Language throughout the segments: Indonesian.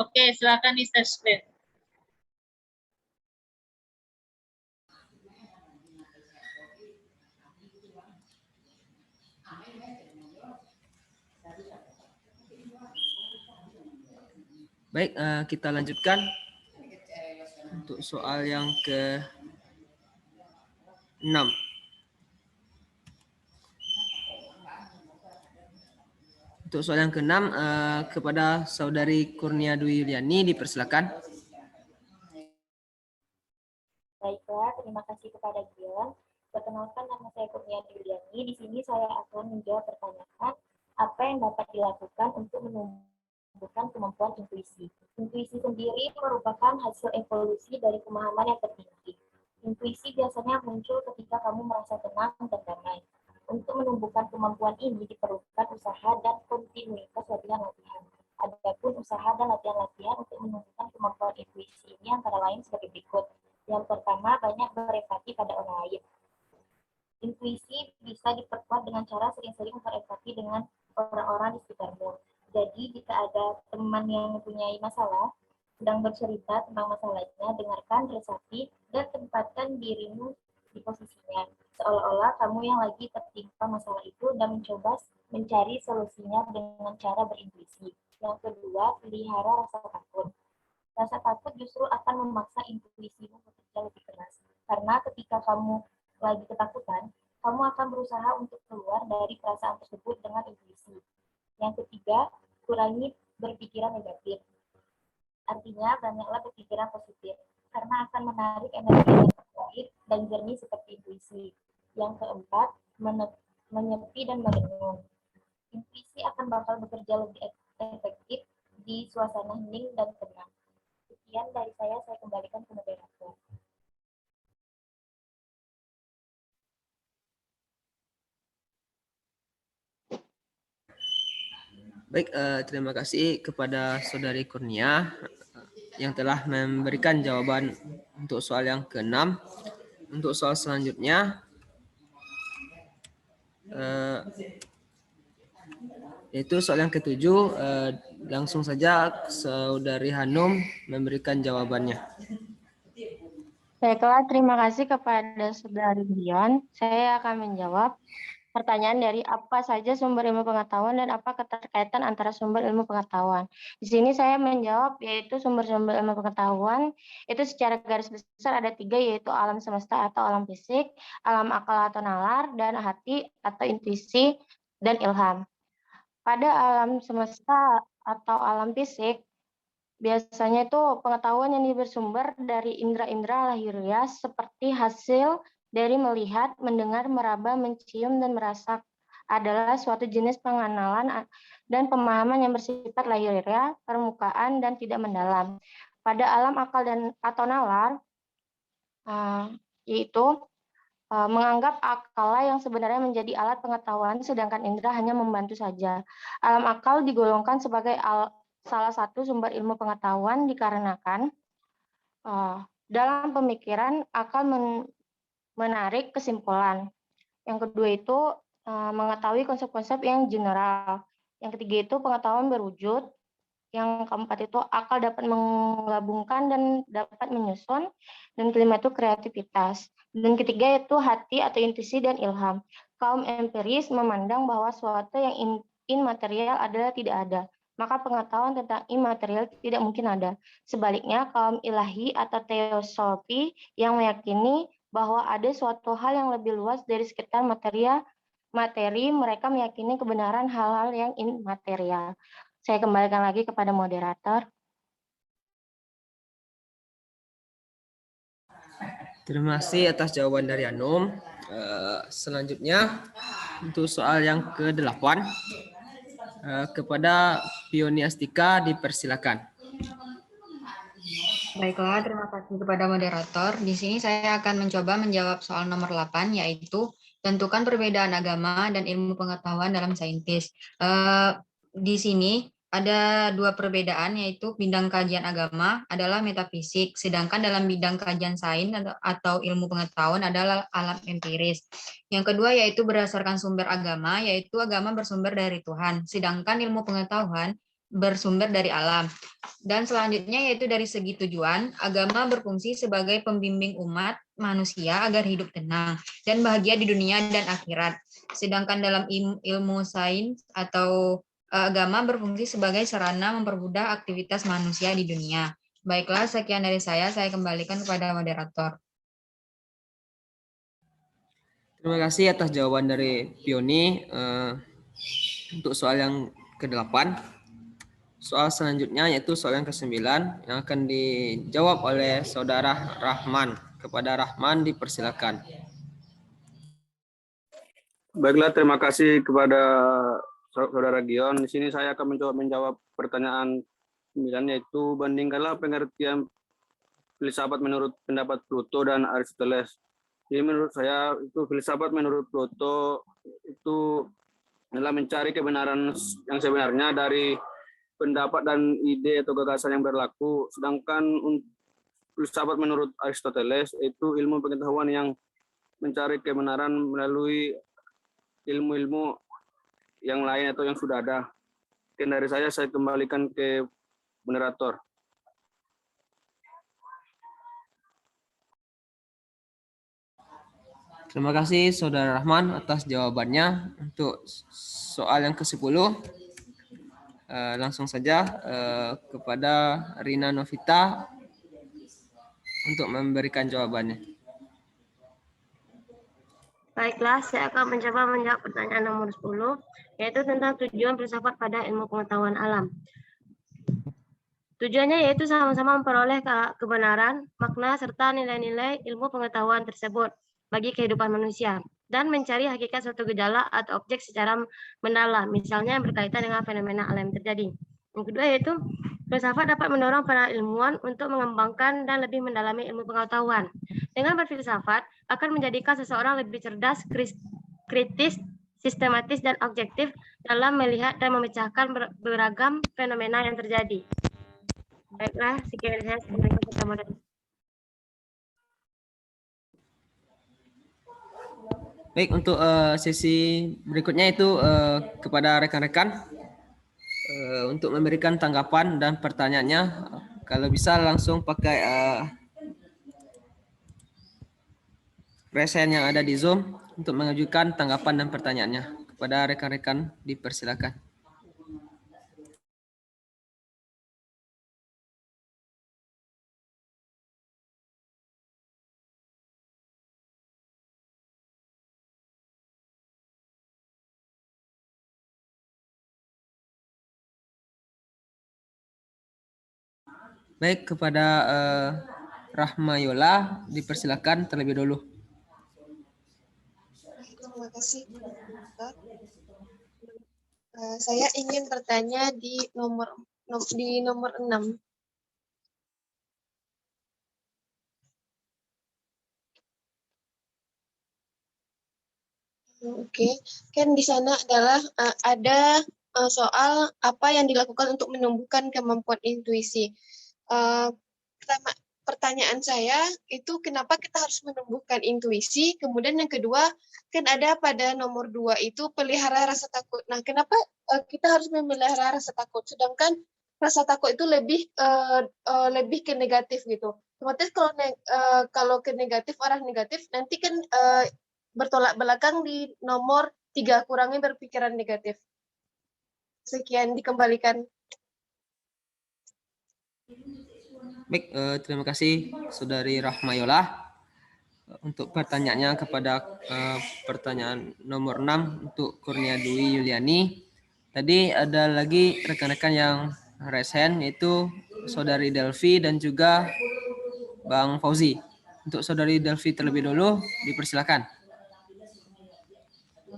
Oke, silakan di-share screen. Baik, kita lanjutkan untuk soal yang ke-6. Untuk soal yang ke-6 kepada Saudari Kurnia Dwi Yuliani dipersilakan. Baiklah, terima kasih kepada Gion. Perkenalkan, nama saya Kurnia Dwi Yuliani. Di sini saya akan menjawab pertanyaan apa yang dapat dilakukan untuk menumbuhkan kemampuan intuisi. Intuisi sendiri merupakan hasil evolusi dari pemahaman yang tertinggi. Intuisi biasanya muncul ketika kamu merasa tenang dan damai. Untuk menumbuhkan kemampuan ini diperlukan usaha dan kontinuitas latihan-latihan. Adapun usaha dan latihan-latihan untuk menumbuhkan kemampuan intuisi ini antara lain sebagai berikut. Yang pertama, banyak berempati pada orang lain. Intuisi bisa diperkuat dengan cara sering-sering berempati dengan orang-orang di sekitarmu. Jadi, jika ada teman yang mempunyai masalah, sedang bercerita tentang masalahnya, dengarkan, resapi, dan tempatkan dirimu di posisinya. Seolah-olah kamu yang lagi tertimpa masalah itu dan mencoba mencari solusinya dengan cara berintuisi. Yang kedua, pelihara rasa takut. Rasa takut justru akan memaksa intuisimu bekerja lebih keras. Karena ketika kamu lagi ketakutan, kamu akan berusaha untuk keluar dari perasaan tersebut dengan intuisi. Yang ketiga, kurangi berpikiran negatif. Artinya, banyaklah berpikiran positif, karena akan menarik energi yang positif dan jernih seperti intuisi. Yang keempat, menyepi dan merenung. Intuisi akan bakal bekerja lebih efektif di suasana hening dan tenang. Sekian dari saya kembalikan ke moderator. Baik, terima kasih kepada Saudari Kurnia yang telah memberikan jawaban untuk soal yang ke-6. Untuk soal selanjutnya, yaitu soal yang ke-7, langsung saja Saudari Hanum memberikan jawabannya. Baiklah, terima kasih kepada Saudari Dion. Saya akan menjawab pertanyaan dari apa saja sumber ilmu pengetahuan dan apa keterkaitan antara sumber ilmu pengetahuan. Di sini saya menjawab yaitu sumber-sumber ilmu pengetahuan itu secara garis besar ada 3, yaitu alam semesta atau alam fisik, alam akal atau nalar, dan hati atau intuisi dan ilham. Pada alam semesta atau alam fisik, biasanya itu pengetahuan yang bersumber dari indera-indera lahiriah seperti hasil dari melihat, mendengar, meraba, mencium, dan merasa adalah suatu jenis pengenalan dan pemahaman yang bersifat lahiriah, permukaan, dan tidak mendalam. Pada alam akal dan atau nalar, yaitu menganggap akal yang sebenarnya menjadi alat pengetahuan, sedangkan indera hanya membantu saja. Alam akal digolongkan sebagai salah satu sumber ilmu pengetahuan dikarenakan dalam pemikiran akal menarik kesimpulan. Yang kedua itu mengetahui konsep-konsep yang general. Yang ketiga itu pengetahuan berwujud. Yang keempat itu akal dapat menggabungkan dan dapat menyusun. Dan kelima itu kreativitas. Dan ketiga itu hati atau intuisi dan ilham. Kaum empiris memandang bahwa suatu yang immaterial adalah tidak ada. Maka pengetahuan tentang imaterial tidak mungkin ada. Sebaliknya, kaum ilahi atau teosofi yang meyakini bahwa ada suatu hal yang lebih luas dari sekitar materi, mereka meyakini kebenaran hal-hal yang immaterial. Saya kembalikan lagi kepada moderator. Terima kasih atas jawaban dari Hanum. Selanjutnya, untuk soal yang ke-8, kepada Pioni Astika dipersilakan. Baiklah, terima kasih kepada moderator. Di sini saya akan mencoba menjawab soal nomor 8, yaitu tentukan perbedaan agama dan ilmu pengetahuan dalam saintis. Di sini ada 2 perbedaan, yaitu bidang kajian agama adalah metafisik, sedangkan dalam bidang kajian sains atau ilmu pengetahuan adalah alam empiris. Yang kedua yaitu berdasarkan sumber agama, yaitu agama bersumber dari Tuhan, sedangkan ilmu pengetahuan bersumber dari alam. Dan selanjutnya yaitu dari segi tujuan, agama berfungsi sebagai pembimbing umat manusia agar hidup tenang dan bahagia di dunia dan akhirat. Sedangkan dalam ilmu sains atau agama berfungsi sebagai sarana mempermudah aktivitas manusia di dunia. Baiklah, sekian dari saya kembalikan kepada moderator. Terima kasih atas jawaban dari Pioni. Untuk soal yang ke-8, soal selanjutnya yaitu soal yang ke-9 yang akan dijawab oleh Saudara Rahman. Kepada Rahman dipersilakan. Baiklah, terima kasih kepada Saudara Gion. Di sini saya akan mencoba menjawab pertanyaan 9, yaitu bandingkanlah pengertian filsafat menurut pendapat Plato dan Aristoteles. Jadi menurut saya itu filsafat menurut Plato itu adalah mencari kebenaran yang sebenarnya dari pendapat dan ide atau gagasan yang berlaku. Sedangkan filsafat menurut Aristoteles itu ilmu pengetahuan yang mencari kebenaran melalui ilmu-ilmu yang lain atau yang sudah ada. Sekian dari saya kembalikan ke moderator. Terima kasih Saudara Rahman atas jawabannya. Untuk soal yang ke-10, langsung saja kepada Rina Novita untuk memberikan jawabannya. Baiklah, saya akan mencoba menjawab pertanyaan nomor 10, yaitu tentang tujuan filsafat pada ilmu pengetahuan alam. Tujuannya yaitu sama-sama memperoleh kebenaran, makna, serta nilai-nilai ilmu pengetahuan tersebut bagi kehidupan manusia, dan mencari hakikat suatu gejala atau objek secara mendalam, misalnya yang berkaitan dengan fenomena alam yang terjadi. Yang kedua yaitu filsafat dapat mendorong para ilmuwan untuk mengembangkan dan lebih mendalami ilmu pengetahuan. Dengan berfilsafat akan menjadikan seseorang lebih cerdas, kritis, sistematis, dan objektif dalam melihat dan memecahkan beragam fenomena yang terjadi. Baiklah, sekian dari saya. Assalamualaikum warahmatullahi wabarakatuh. Baik, untuk sesi berikutnya itu kepada rekan-rekan untuk memberikan tanggapan dan pertanyaannya, kalau bisa langsung pakai present yang ada di Zoom untuk mengajukan tanggapan dan pertanyaannya. Kepada rekan-rekan dipersilakan. Baik, kepada Rahma Yola dipersilakan terlebih dulu. Terima kasih. Saya ingin bertanya di nomor 6. Oke, kan di sana adalah ada soal apa yang dilakukan untuk menumbuhkan kemampuan intuisi. Pertanyaan saya itu kenapa kita harus menumbuhkan intuisi, kemudian yang kedua kan ada pada nomor 2 itu pelihara rasa takut. Nah, kenapa kita harus memelihara rasa takut, sedangkan rasa takut itu lebih ke negatif gitu. Otomatis kalau ke negatif, arah negatif, nanti kan bertolak belakang di nomor 3, kurangi berpikiran negatif. Sekian, dikembalikan. Baik, terima kasih Saudari Rahmayola untuk pertanyaannya. Kepada pertanyaan nomor 6 untuk Kurnia Dwi Yuliani. Tadi ada lagi rekan-rekan yang raise hand, yaitu Saudari Delvi dan juga Bang Fauzi. Untuk Saudari Delvi terlebih dulu, dipersilakan.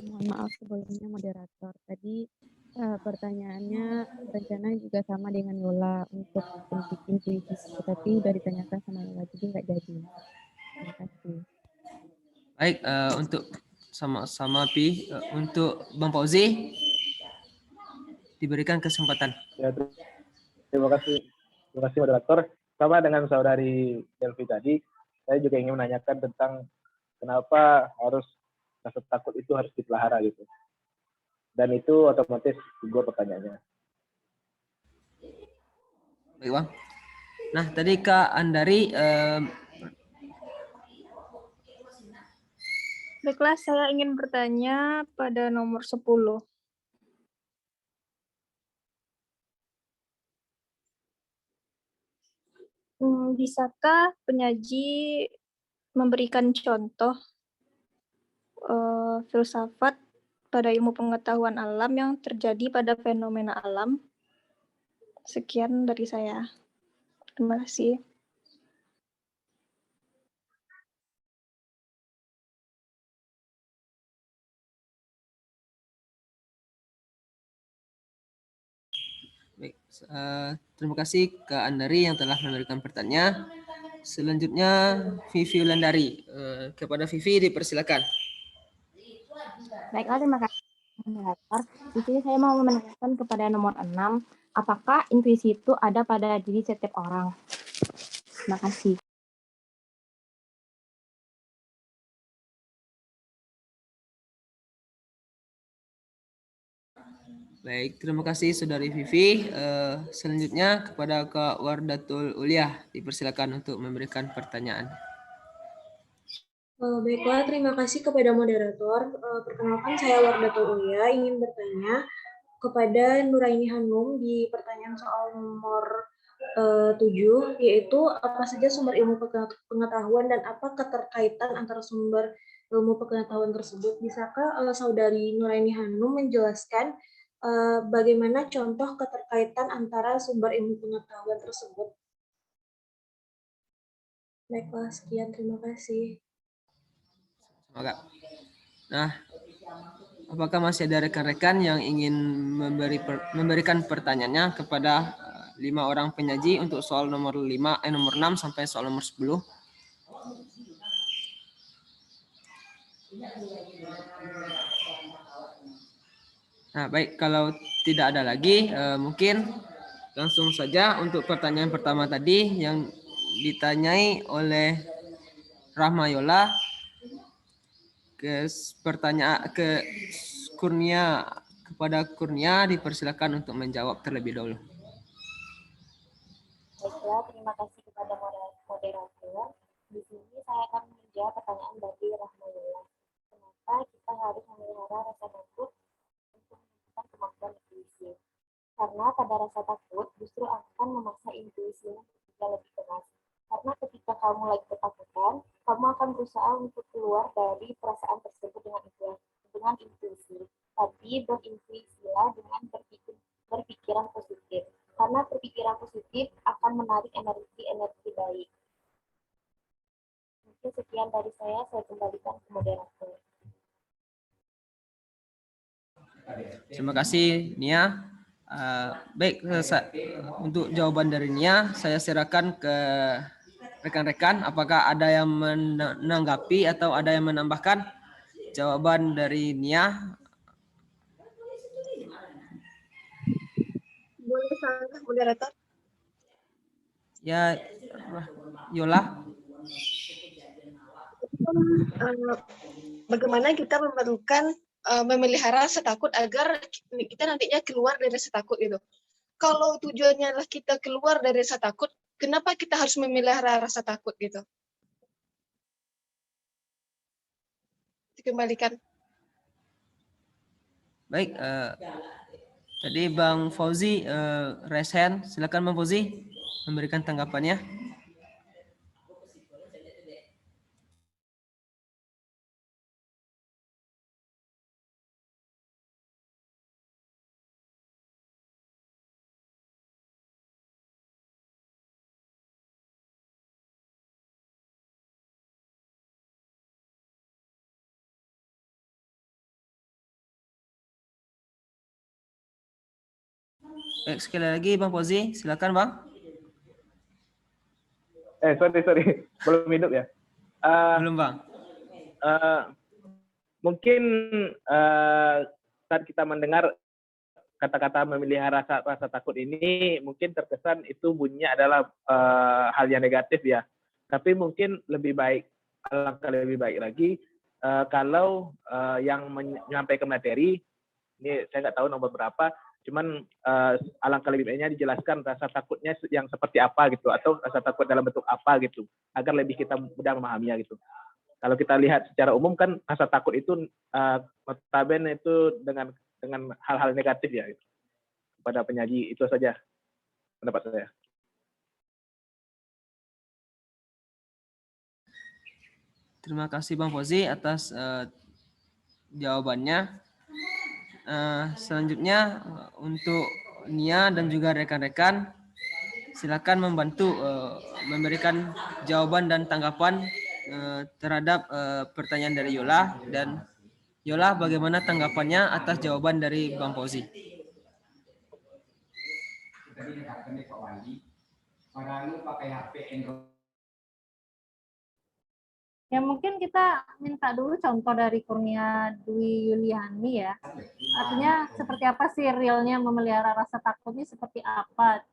Mohon maaf sebelumnya moderator. Tadi pertanyaannya rencana juga sama dengan Yola untuk intuisi, tapi udah ditanyakan sama Yola, jadi nggak jadi. Terima kasih. Baik, untuk sama-sama Pi, untuk Bang Fauzi diberikan kesempatan. Ya, terima kasih moderator. Sama dengan saudari Delvi tadi, saya juga ingin menanyakan tentang kenapa harus rasa takut itu harus dipelihara gitu. Dan itu otomatis dua pertanyaannya. Baik Bang. Nah tadi Kak Andari Baiklah, saya ingin bertanya pada nomor 10. Bisakah penyaji memberikan contoh filsafat pada ilmu pengetahuan alam yang terjadi pada fenomena alam? Sekian dari saya. Terima kasih. baik, terima kasih Kak Andari yang telah memberikan pertanyaan. Selanjutnya Vivi Wulandari. Kepada Vivi dipersilakan. Baiklah, terima kasih moderator. Di sini saya mau menanyakan kepada nomor 6, apakah intuisi itu ada pada diri setiap orang? Terima kasih. Baik, terima kasih Saudari Vivi. Selanjutnya kepada Kak Wardatul Uliah, dipersilakan untuk memberikan pertanyaan. Baiklah, terima kasih kepada moderator. Perkenalkan saya Wardatul Ulia, ingin bertanya kepada Nuraini Hanum di pertanyaan soal nomor 7, yaitu apa saja sumber ilmu pengetahuan dan apa keterkaitan antara sumber ilmu pengetahuan tersebut. Bisakah Saudari Nuraini Hanum menjelaskan bagaimana contoh keterkaitan antara sumber ilmu pengetahuan tersebut? Baiklah, sekian, terima kasih. Semoga. Nah, apakah masih ada rekan-rekan yang ingin memberikan pertanyaannya kepada 5 orang penyaji untuk soal nomor 6 sampai soal nomor 10? Nah, baik, kalau tidak ada lagi, mungkin langsung saja untuk pertanyaan pertama tadi yang ditanyai oleh Rahmayola kepada Kurnia dipersilakan untuk menjawab terlebih dahulu. Baiklah, terima kasih kepada moderator. Di sini saya akan menjawab pertanyaan dari Rahmayullah. Kenapa kita harus memelihara rasa takut untuk menunjukkan kemampuan intuisi? Karena pada rasa takut justru akan memaksa intuisinya bekerja lebih keras. Karena ketika kamu lagi ketakutan, kamu akan berusaha untuk keluar dari perasaan tersebut dengan intuisi. Tapi berintuisilah dengan berpikiran positif. Karena berpikiran positif akan menarik energi baik. Mungkin sekian dari saya kembalikan ke moderator. Terima kasih Nia. Baik, untuk jawaban dari Nia, saya serahkan ke rekan-rekan. Apakah ada yang menanggapi atau ada yang menambahkan jawaban dari Nia? Boleh sangat, moderator? Ya, Yola. Bagaimana kita memerlukan memelihara rasa takut agar kita nantinya keluar dari rasa takut itu. Kalau tujuannya adalah kita keluar dari rasa takut, kenapa kita harus memelihara rasa takut gitu? Dikembalikan. Baik, tadi Bang Fauzi raise hand. Silakan Bang Fauzi memberikan tanggapannya. Baik, sekali lagi Bang Fauzi, silakan Bang. Sorry, belum hidup ya? Belum Bang. Mungkin saat kita mendengar kata-kata memelihara rasa takut ini, mungkin terkesan itu bunyinya adalah hal yang negatif ya. Tapi mungkin lebih baik, alangkah lebih baik lagi kalau yang menyampaikan materi, ini saya nggak tahu nomor berapa, Cuman alangkah lebih baiknya dijelaskan rasa takutnya yang seperti apa gitu, atau rasa takut dalam bentuk apa gitu, agar lebih kita mudah memahaminya gitu. Kalau kita lihat secara umum kan rasa takut itu notabene itu dengan hal-hal negatif ya gitu, pada penyaji. Itu saja pendapat saya. Terima kasih Bang Fauzi atas jawabannya. Selanjutnya untuk Nia dan juga rekan-rekan, silakan membantu memberikan jawaban dan tanggapan terhadap pertanyaan dari Yola. Dan Yola, bagaimana tanggapannya atas jawaban dari Bang Fauzi? Ya mungkin kita minta dulu contoh dari Kurnia Dwi Yuliani ya. Artinya seperti apa sih realnya memelihara rasa takut ini, seperti apa?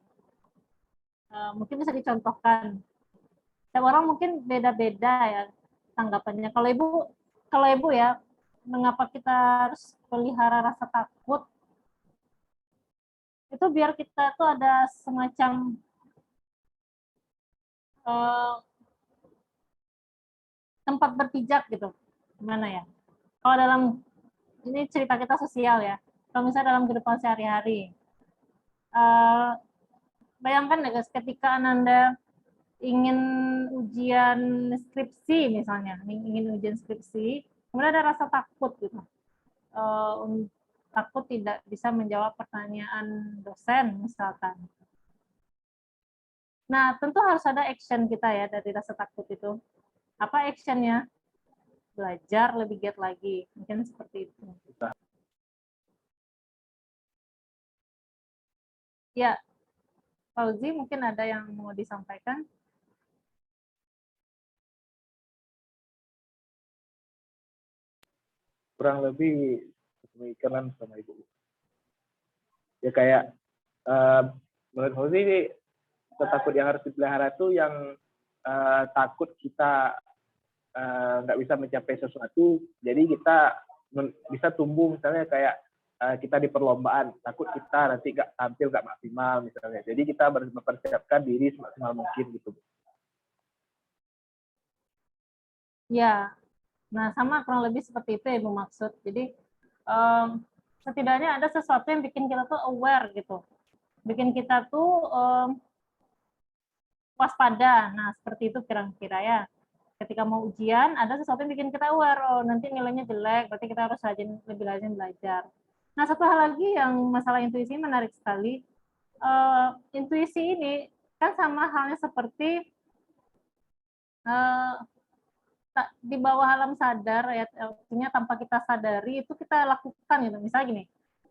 Mungkin bisa dicontohkan. Setiap orang mungkin beda-beda ya tanggapannya. Kalau ibu ya, mengapa kita harus pelihara rasa takut? Itu biar kita tuh ada semacam tempat berpijak gitu. Gimana ya? Kalau dalam, ini cerita kita sosial ya. Kalau misalnya dalam kehidupan sehari-hari, bayangkan ya guys, ketika Ananda ingin ujian skripsi misalnya, ingin ujian skripsi, kemudian ada rasa takut gitu. Takut tidak bisa menjawab pertanyaan dosen misalkan. Nah, tentu harus ada action kita ya dari rasa takut itu. Apa actionnya? Belajar lebih giat lagi, mungkin seperti itu. Ya, Fauzi mungkin ada yang mau disampaikan? Kurang lebih pemikiran sama Ibu. Ya kayak menurut Fauzi, takut yang harus dipelihara itu yang takut kita nggak bisa mencapai sesuatu, jadi kita bisa tumbuh misalnya kayak kita di perlombaan, takut kita nanti nggak tampil nggak maksimal misalnya, jadi kita harus mempersiapkan diri semaksimal mungkin gitu. Ya, nah sama kurang lebih seperti itu ya Bu maksud. Jadi setidaknya ada sesuatu yang bikin kita tuh aware gitu, bikin kita tuh waspada. Nah seperti itu kira-kira ya. Ketika mau ujian, ada sesuatu yang bikin kita aware, oh nanti nilainya jelek, berarti kita harus lebih rajin belajar. Nah, satu hal lagi yang masalah intuisi menarik sekali. Intuisi ini kan sama halnya seperti di bawah alam sadar, ya, artinya tanpa kita sadari, itu kita lakukan gitu. Misalnya gini,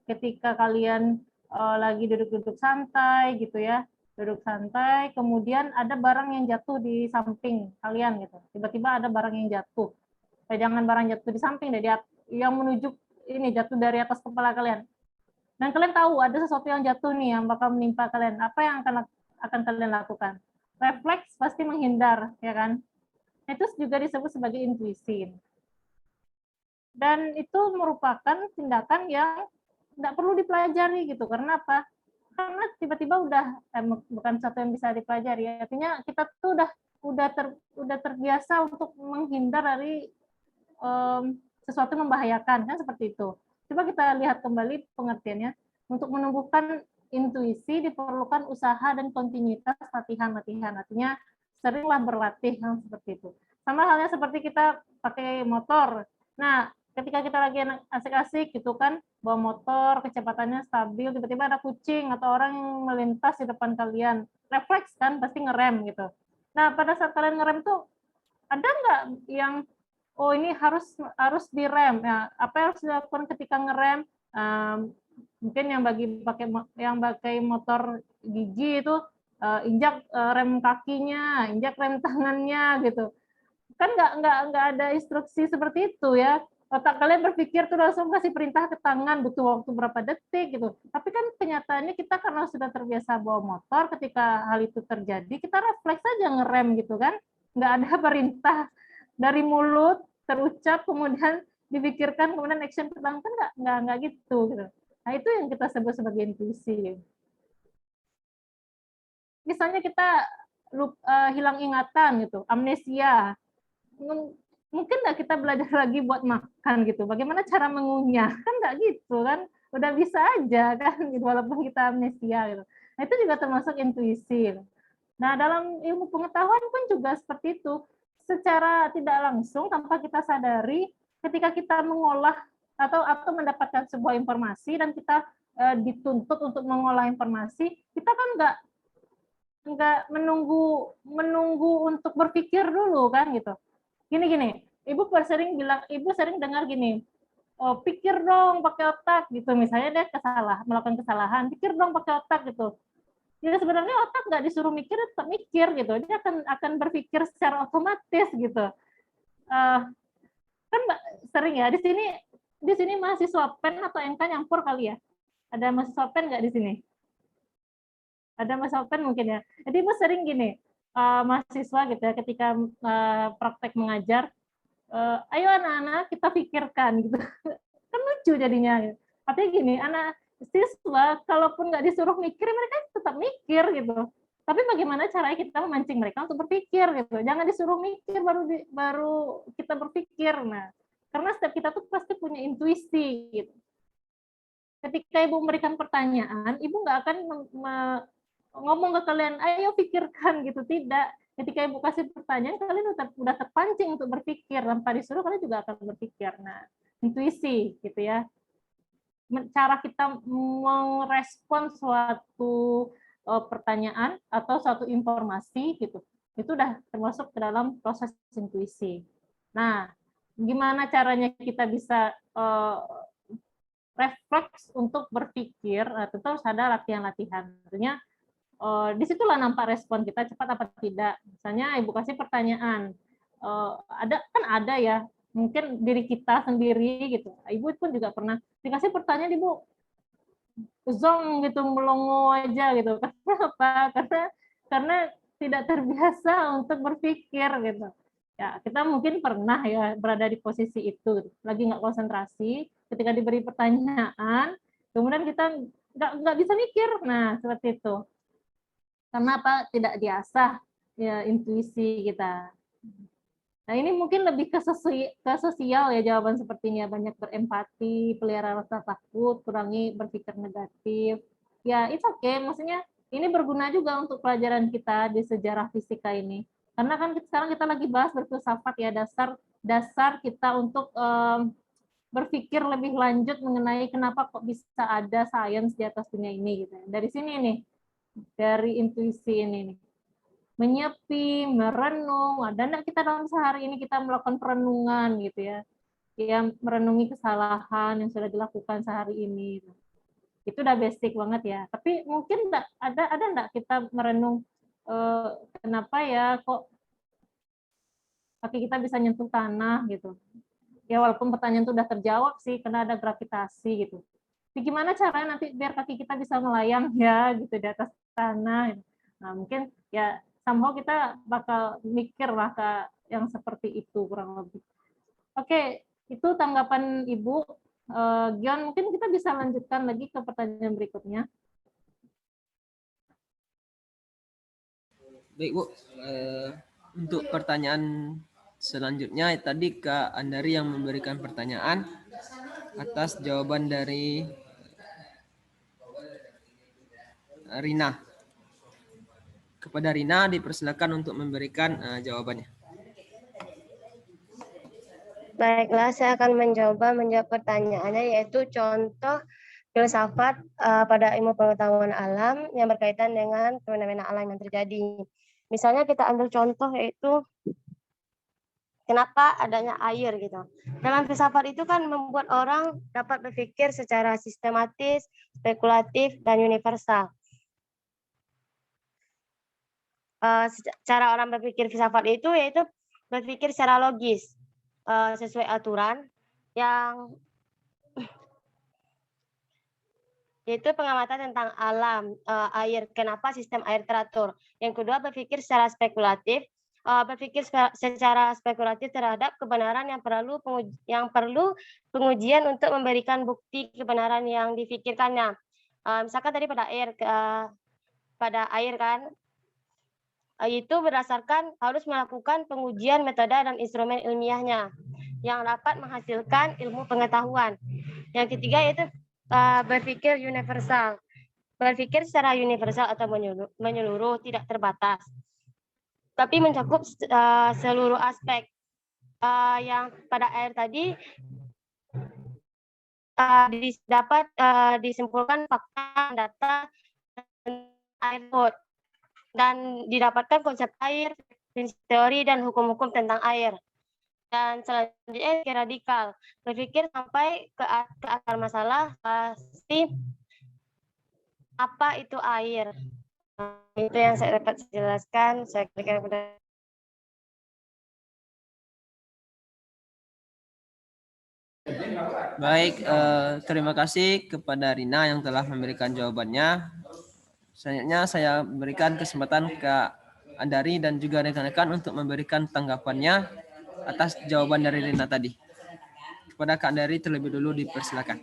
ketika kalian lagi duduk-duduk santai gitu ya, duduk santai, kemudian ada barang yang jatuh di samping kalian gitu. Tiba-tiba ada barang yang jatuh. Jangan barang jatuh di samping, yang menuju ini jatuh dari atas kepala kalian. Dan kalian tahu ada sesuatu yang jatuh nih yang bakal menimpa kalian. Apa yang akan kalian lakukan? Refleks pasti menghindar, ya kan? Itu juga disebut sebagai intuisi. Dan itu merupakan tindakan yang tidak perlu dipelajari gitu. Karena apa? Karena tiba-tiba bukan sesuatu yang bisa dipelajari. Artinya kita tuh udah terbiasa untuk menghindar dari sesuatu yang membahayakan, kan seperti itu. Coba kita lihat kembali pengertiannya. Untuk menumbuhkan intuisi diperlukan usaha dan kontinuitas latihan. Artinya seringlah berlatih, kan seperti itu. Sama halnya seperti kita pakai motor. Nah, ketika kita lagi asik-asik gitu kan, bawa motor, kecepatannya stabil, tiba-tiba ada kucing atau orang yang melintas di depan kalian, refleks kan, pasti ngerem gitu. Nah, pada saat kalian ngerem tuh, ada nggak yang, oh ini harus direm, ya, apa yang harus dilakukan ketika ngerem? Mungkin yang pakai motor gigi itu, injak rem kakinya, injak rem tangannya gitu. Kan nggak ada instruksi seperti itu ya. Otak kalian berpikir tuh langsung kasih perintah ke tangan, butuh waktu berapa detik gitu. Tapi kan kenyataannya kita karena sudah terbiasa bawa motor, ketika hal itu terjadi, kita refleks aja ngerem gitu kan. Nggak ada perintah dari mulut terucap, kemudian dipikirkan, kemudian action ke tangan, kan nggak gitu. Nah, itu yang kita sebut sebagai intuisi. Misalnya kita hilang ingatan gitu, amnesia. Mungkin nggak kita belajar lagi buat makan gitu. Bagaimana cara mengunyah? Kan nggak gitu kan. Udah bisa aja kan, gitu, walaupun kita amnesia gitu. Nah, itu juga termasuk intuisi. Nah, dalam ilmu pengetahuan pun juga seperti itu. Secara tidak langsung, tanpa kita sadari, ketika kita mengolah atau mendapatkan sebuah informasi dan kita dituntut untuk mengolah informasi, kita kan nggak menunggu untuk berpikir dulu kan gitu. Gini, ibu sering dengar gini, oh, pikir dong pakai otak gitu. Misalnya dia melakukan kesalahan, pikir dong pakai otak gitu. Jadi sebenarnya otak nggak disuruh mikir, tetap mikir gitu. Dia akan berpikir secara otomatis gitu. Kan sering ya di sini mahasiswa PEN atau NK nyampur kali ya. Ada mahasiswa PEN nggak di sini? Ada mahasiswa PEN mungkin ya. Jadi ibu sering gini, mahasiswa gitu ya, ketika praktek mengajar, ayo anak-anak kita pikirkan gitu. Kan lucu jadinya. Artinya gini, anak siswa kalaupun nggak disuruh mikir, mereka tetap mikir gitu. Tapi bagaimana caranya kita memancing mereka untuk berpikir gitu. Jangan disuruh mikir baru kita berpikir. Nah, karena setiap kita tuh pasti punya intuisi gitu. Ketika ibu memberikan pertanyaan, ibu nggak akan ngomong ke kalian, ayo pikirkan gitu, tidak. Ketika ibu kasih pertanyaan, kalian udah terpancing untuk berpikir, tanpa disuruh kalian juga akan berpikir. Nah, intuisi gitu ya. Cara kita merespon suatu pertanyaan atau suatu informasi gitu, itu udah termasuk ke dalam proses intuisi. Nah, gimana caranya kita bisa refleks untuk berpikir? Tentu harus ada latihan-latihan. Tentunya disitulah nampak respon kita cepat apa tidak. Misalnya ibu kasih pertanyaan, ada ya, mungkin diri kita sendiri gitu. Ibu pun juga pernah dikasih pertanyaan, ibu zong gitu, melongo aja gitu. Kenapa? Karena tidak terbiasa untuk berpikir gitu. Ya, kita mungkin pernah ya berada di posisi itu, lagi nggak konsentrasi, ketika diberi pertanyaan, kemudian kita nggak bisa mikir. Nah, seperti itu. Karena apa? Tidak diasah ya intuisi kita. Nah, ini mungkin lebih ke sosial ya jawaban sepertinya. Banyak berempati, pelihara rasa takut, kurangi berpikir negatif. Ya, it's okay. Maksudnya ini berguna juga untuk pelajaran kita di sejarah fisika ini. Karena kan sekarang kita lagi bahas berfilsafat ya, dasar kita untuk berpikir lebih lanjut mengenai kenapa kok bisa ada sains di atas dunia ini gitu. Dari sini nih, dari intuisi ini nih. Menyepi, merenung, ada enggak kita dalam sehari ini kita melakukan perenungan gitu ya, yang merenungi kesalahan yang sudah dilakukan sehari ini. Itu udah basic banget ya. Tapi mungkin ada enggak kita merenung kenapa ya kok kaki kita bisa nyentuh tanah gitu. Ya walaupun pertanyaan itu udah terjawab sih, karena ada gravitasi gitu. Tapi gimana caranya nanti biar kaki kita bisa melayang ya gitu di atas tanah. Nah mungkin ya somehow kita bakal mikir lah ke yang seperti itu kurang lebih. Oke, itu tanggapan Ibu. Gion, mungkin kita bisa lanjutkan lagi ke pertanyaan berikutnya. Baik Bu, untuk pertanyaan selanjutnya tadi Kak Andari yang memberikan pertanyaan atas jawaban dari Rina. Kepada Rina dipersilakan untuk memberikan jawabannya. Baiklah, saya akan mencoba menjawab pertanyaannya, yaitu contoh filsafat pada ilmu pengetahuan alam yang berkaitan dengan fenomena alam yang terjadi. Misalnya kita ambil contoh yaitu kenapa adanya air gitu. Dalam filsafat itu kan membuat orang dapat berpikir secara sistematis, spekulatif, dan universal. Cara orang berpikir filsafat itu yaitu berpikir secara logis, sesuai aturan yang yaitu pengamatan tentang alam, air, kenapa sistem air teratur. Yang kedua berpikir secara spekulatif, berpikir secara spekulatif terhadap kebenaran yang perlu pengujian untuk memberikan bukti kebenaran yang difikirkannya. Misalkan tadi pada air kan, itu berdasarkan harus melakukan pengujian metode dan instrumen ilmiahnya yang dapat menghasilkan ilmu pengetahuan. Yang ketiga yaitu berpikir universal. Berpikir secara universal atau menyeluruh, tidak terbatas, tapi mencakup seluruh aspek. Yang pada air tadi dapat disimpulkan fakta, data, air laut, dan didapatkan konsep air, prinsip teori, dan hukum-hukum tentang air. Dan selanjutnya radikal, berpikir sampai ke akar masalah, pasti apa itu air. Itu yang saya dapat jelaskan. Saya berikan kepada Baik, terima kasih kepada Rina yang telah memberikan jawabannya. Selanjutnya saya berikan kesempatan ke Andari dan juga rekan-rekan untuk memberikan tanggapannya atas jawaban dari Rina tadi. Kepada Kak Andari terlebih dulu dipersilakan.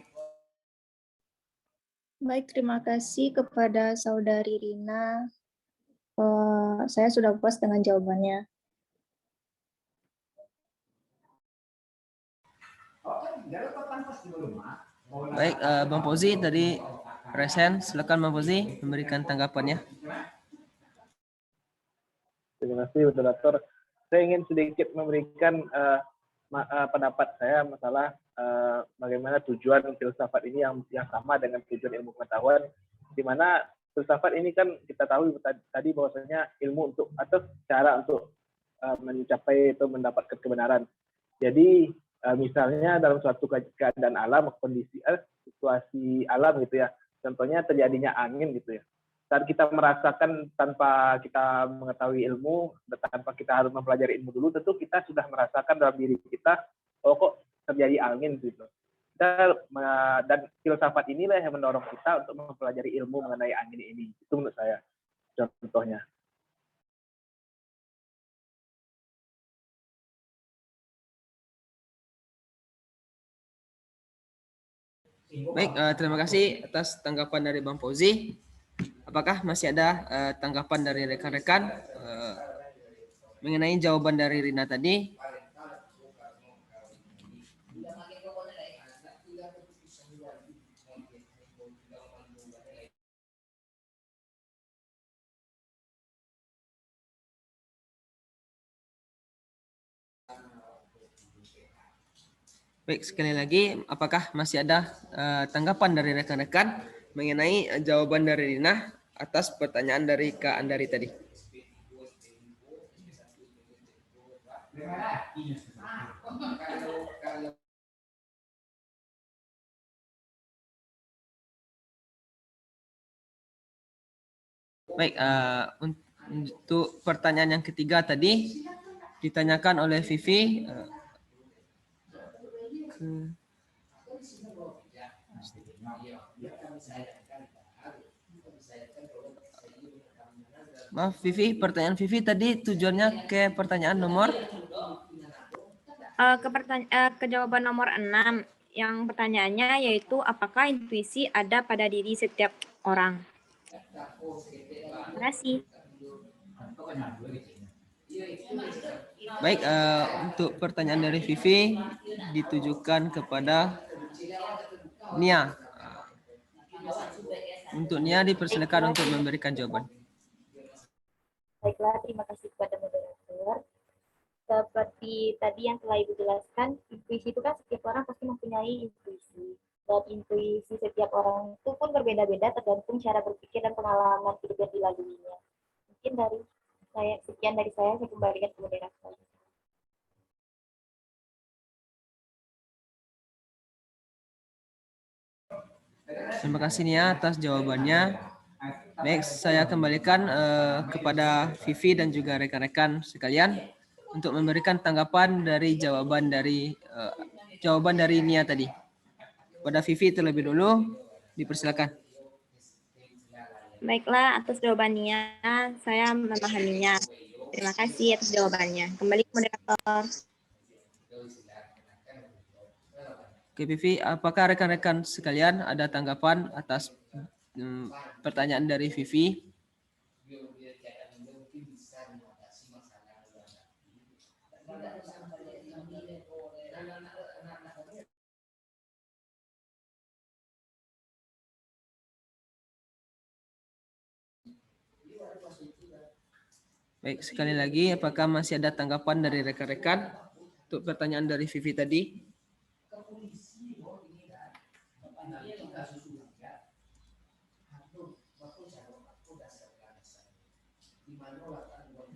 Baik, terima kasih kepada Saudari Rina. Saya sudah puas dengan jawabannya. Baik, Bang Fauzi dari Resen, silakan Bang Fauzi memberikan tanggapannya. Terima kasih, moderator. Saya ingin sedikit memberikan pendapat saya masalah bagaimana tujuan filsafat ini yang sama dengan tujuan ilmu pengetahuan, di mana filsafat ini kan kita tahu tadi bahwasanya ilmu untuk atau cara untuk mencapai atau mendapatkan kebenaran. Jadi misalnya dalam suatu keadaan alam, kondisi situasi alam gitu ya, contohnya terjadinya angin gitu ya. Saat kita merasakan tanpa kita mengetahui ilmu, tanpa kita harus mempelajari ilmu dulu, tentu kita sudah merasakan dalam diri kita, oh kok terjadi angin gitu. Dan filsafat inilah yang mendorong kita untuk mempelajari ilmu mengenai angin ini. Itu menurut saya contohnya. Baik, terima kasih atas tanggapan dari Bang Fauzi. Apakah masih ada tanggapan dari rekan-rekan mengenai jawaban dari Rina tadi? Baik, sekali lagi, apakah masih ada tanggapan dari rekan-rekan mengenai jawaban dari Rina atas pertanyaan dari Kak Andari tadi? Baik, untuk pertanyaan yang ketiga tadi ditanyakan oleh Vivi. Maaf Vivi, pertanyaan Vivi tadi tujuannya ke pertanyaan nomor? Ke jawaban nomor 6, yang pertanyaannya yaitu apakah intuisi ada pada diri setiap orang? Terima kasih. Baik, untuk pertanyaan dari Vivi ditujukan kepada Nia. Untuk Nia dipersilakan untuk memberikan jawaban. Baiklah, terima kasih kepada moderator. Seperti tadi yang telah Ibu jelaskan, intuisi itu kan setiap orang pasti mempunyai intuisi. Dan intuisi setiap orang itu pun berbeda-beda tergantung cara berpikir dan pengalaman hidup yang dilaluinya. Mungkin sekian dari saya kembalikan ke moderator. Terima kasih Nia atas jawabannya. Baik, saya kembalikan kepada Vivi dan juga rekan-rekan sekalian untuk memberikan tanggapan dari jawaban dari Nia tadi. Pada Vivi terlebih dulu, dipersilakan. Baiklah, atas jawaban Nia, saya memahaminya. Terima kasih atas jawabannya. Kembali ke moderator. Oke, Vivi, apakah rekan-rekan sekalian ada tanggapan atas pertanyaan dari Vivi? Baik, sekali lagi, apakah masih ada tanggapan dari rekan-rekan untuk pertanyaan dari Vivi tadi?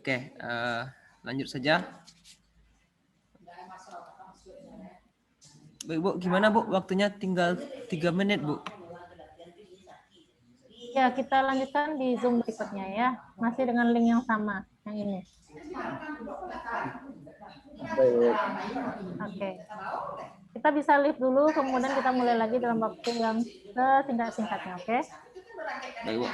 Oke, lanjut saja. Baik, Bu, gimana, Bu? Waktunya tinggal 3 menit, Bu. Ya, kita lanjutkan di Zoom berikutnya ya. Masih dengan link yang sama, yang ini. Oke. Kita bisa live dulu, kemudian kita mulai lagi dalam waktu yang sesingkat-singkatnya, oke? Baik, Bu.